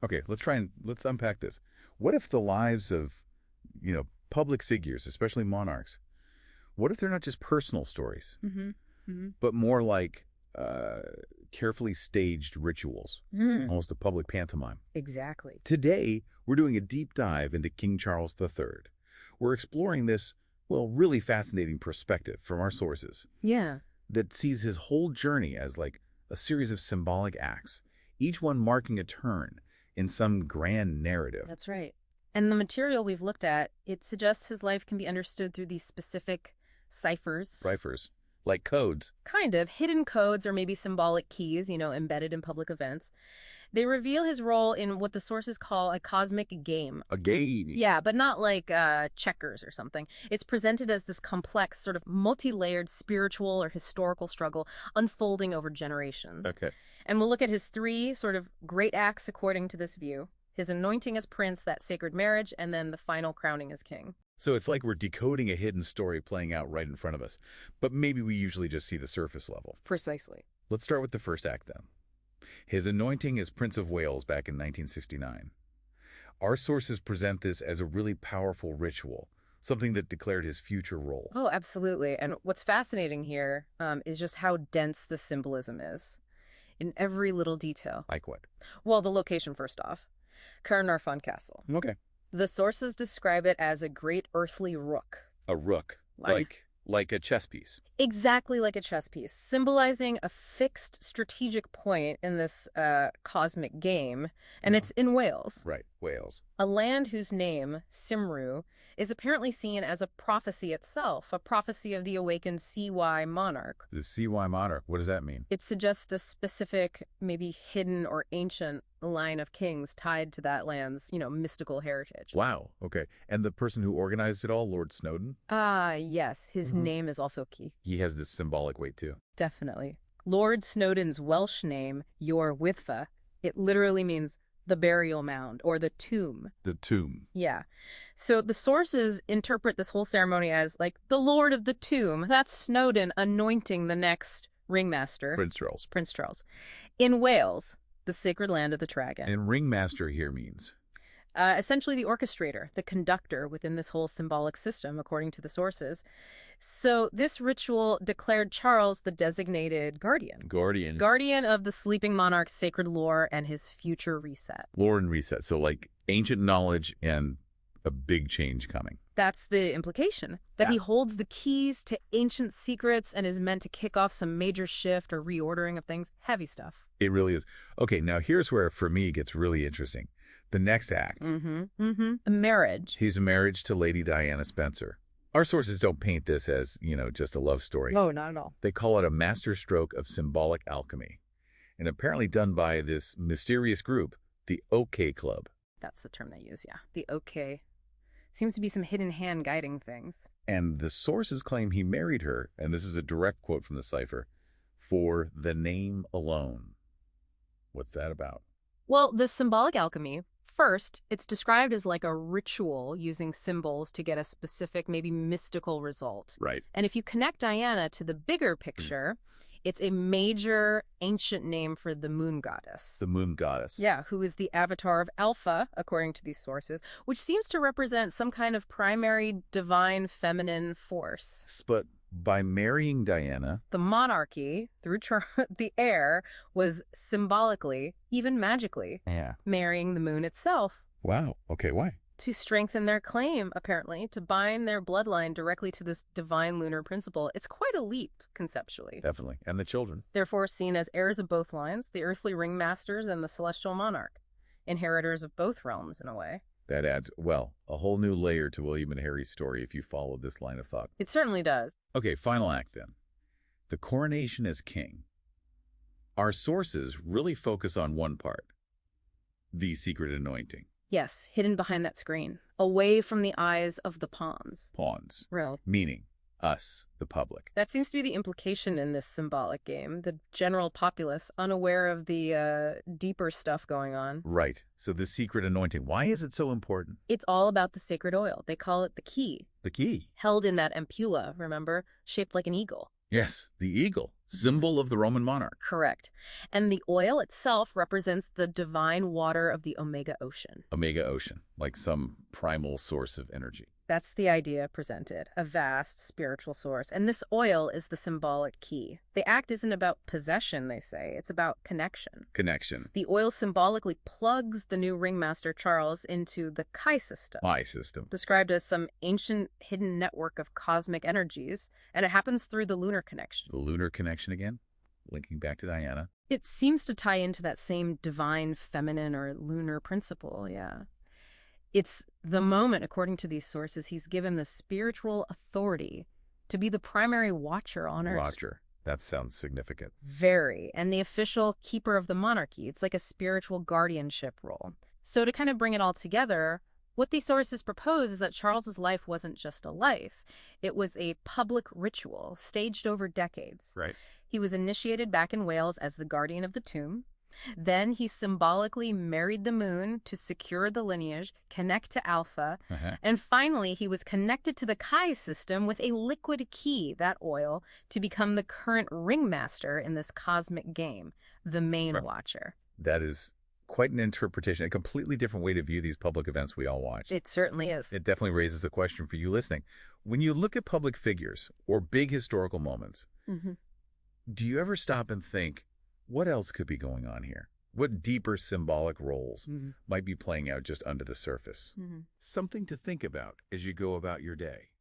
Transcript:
Okay, let's unpack this. What if the lives of, public figures, especially monarchs, what if they're not just personal stories, but more like carefully staged rituals, almost a public pantomime? Exactly. Today, we're doing a deep dive into King Charles III. We're exploring this, really fascinating perspective from our sources. Yeah. That sees his whole journey as like a series of symbolic acts, each one marking a turn in some grand narrative. That's right. And the material we've looked at, it suggests his life can be understood through these specific ciphers. Ciphers, like codes. Kind of. Hidden codes or maybe symbolic keys, embedded in public events. They reveal his role in what the sources call a cosmic game. A game? Yeah, but not like checkers or something. It's presented as this complex, sort of multi-layered spiritual or historical struggle unfolding over generations. Okay. And we'll look at his three sort of great acts according to this view. His anointing as prince, that sacred marriage, and then the final crowning as king. So it's like we're decoding a hidden story playing out right in front of us. But maybe we usually just see the surface level. Precisely. Let's start with the first act then. His anointing as Prince of Wales back in 1969. Our sources present this as a really powerful ritual, something that declared his future role. Oh, absolutely. And what's fascinating here is just how dense the symbolism is in every little detail. Like what? Well, the location first off. Caernarfon Castle. Okay. The sources describe it as a great earthly rook. A rook. Like a chess piece. Exactly like a chess piece, symbolizing a fixed strategic point in this cosmic game, and it's in Wales. Right, Wales. A land whose name, Cymru, is apparently seen as a prophecy itself, a prophecy of the awakened CY Monarch. The CY Monarch, what does that mean? It suggests a specific, maybe hidden or ancient line of kings tied to that land's, mystical heritage. Wow, okay. And the person who organized it all, Lord Snowdon? Yes. His name is also key. He has this symbolic weight too. Definitely. Lord Snowdon's Welsh name, Yr Wyddfa, it literally means the burial mound or the tomb. The tomb. Yeah. So the sources interpret this whole ceremony as like the Lord of the Tomb. That's Snowdon anointing the next Ringmaster. Prince Charles. Prince Charles. In Wales, the sacred land of the dragon. And Ringmaster here means? Essentially the orchestrator, the conductor within this whole symbolic system, according to the sources. So this ritual declared Charles the designated guardian. Guardian of the sleeping monarch's sacred lore and his future reset. Lore and reset. So like ancient knowledge and a big change coming. That's the implication, that he holds the keys to ancient secrets and is meant to kick off some major shift or reordering of things. Heavy stuff. It really is. Okay, now here's where, for me, it gets really interesting. The next act. A marriage. His marriage to Lady Diana Spencer. Our sources don't paint this as, just a love story. No, not at all. They call it a masterstroke of symbolic alchemy. And apparently done by this mysterious group, the OK Club. That's the term they use, yeah. The OK. Seems to be some hidden hand guiding things. And the sources claim he married her, and this is a direct quote from the Cypher, for the name alone. What's that about? Well, this symbolic alchemy, first, it's described as like a ritual using symbols to get a specific, maybe mystical result. Right. And if you connect Diana to the bigger picture, it's a major ancient name for the moon goddess. The moon goddess. Yeah, who is the avatar of Alpha, according to these sources, which seems to represent some kind of primary divine feminine force. But by marrying Diana, the monarchy, through the heir, was symbolically, even magically, marrying the moon itself. Wow. Okay, why? To strengthen their claim, apparently, to bind their bloodline directly to this divine lunar principle. It's quite a leap, conceptually. Definitely. And the children. Therefore seen as heirs of both lines, the earthly ringmasters and the celestial monarch, inheritors of both realms, in a way. That adds, a whole new layer to William and Harry's story if you follow this line of thought. It certainly does. Okay, final act then. The coronation as king. Our sources really focus on one part. The secret anointing. Yes, hidden behind that screen, away from the eyes of the pawns. Pawns. Real. Meaning us, the public. That seems to be the implication in this symbolic game, the general populace, unaware of the deeper stuff going on. Right. So the secret anointing, why is it so important? It's all about the sacred oil. They call it the key. The key? Held in that ampulla, remember? Shaped like an eagle. Yes, the eagle. symbol of the Roman monarch. Correct. And the oil itself represents the divine water of the Omega Ocean. Omega Ocean, like some primal source of energy. That's the idea presented, a vast spiritual source. And this oil is the symbolic key. The act isn't about possession, they say. It's about connection. Connection. The oil symbolically plugs the new Ringmaster Charles into the CY system. CY system. Described as some ancient hidden network of cosmic energies, and it happens through the lunar connection. The lunar connection again, linking back to Diana. It seems to tie into that same divine feminine or lunar principle, yeah. It's the moment, according to these sources, he's given the spiritual authority to be the primary watcher on Earth. Watcher. That sounds significant. Very. And the official keeper of the monarchy. It's like a spiritual guardianship role. So to kind of bring it all together, what these sources propose is that Charles's life wasn't just a life. It was a public ritual staged over decades. Right. He was initiated back in Wales as the guardian of the tomb. Then he symbolically married the moon to secure the lineage, connect to Alpha, and finally he was connected to the CY system with a liquid key, that oil, to become the current ringmaster in this cosmic game, the main watcher. That is quite an interpretation, a completely different way to view these public events we all watch. It certainly is. It definitely raises a question for you listening. When you look at public figures or big historical moments, do you ever stop and think, what else could be going on here? What deeper symbolic roles might be playing out just under the surface? Something to think about as you go about your day.